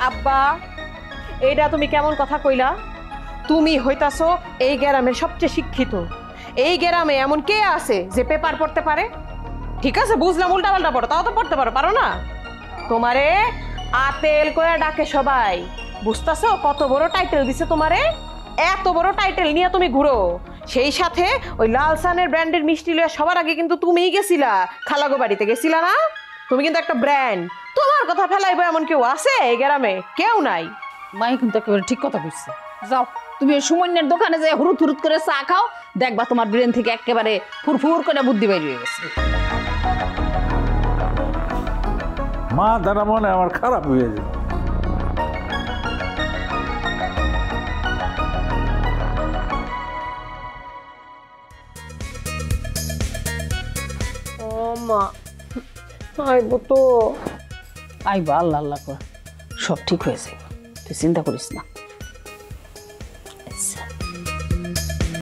আব্বা, এইটা তুমি কেমন কথা কইলা? তুমি হইতাছো এই গ্রামের সবচেয়ে শিক্ষিত। এই গ্রামে এমন কে আছে যে পেপার পড়তে পারে? ঠিক আছে, বুঝলাম উল্টা পাল্টা পড়ো, তাও তো পড়তে পারো, পারো না? তোমারে আতেল করে ডাকে সবাই। বুঝতাছো কত বড় টাইটেল দিছে তোমারে? এত বড় টাইটেল নিয়ে তুমি ঘুরো। সেই সাথে ওই লালসানের ব্র্যান্ডের মিষ্টি লইয়া সবার আগে কিন্তু তুমিই গেছিলা, খালাগো বাড়িতে গেছিলা না? তুমি কিন্তু একটা ব্র্যান্ড। তোমার কথা ফেলাইবো এমন কেউ আছে এই গ্রামে? কেউ নাই। মাই কিন্তু একেবারে ঠিক কথা কইছে। যাও তুমি ওই সুমন্যের দোকানে যে হুরুত হুরুত করে চা খাও, দেখবা তোমার ব্রেন থেকে একেবারে ফুরফুর করে বুদ্ধি বের হয়ে গেছে। মা তারা মনে আমার খারাপ হয়ে যায়। ও মা, আইবো তো। আইবা, আল্লাহ আল্লাহ কর, সব ঠিক হয়ে যাবে, তুই চিন্তা করিস না। আচ্ছা।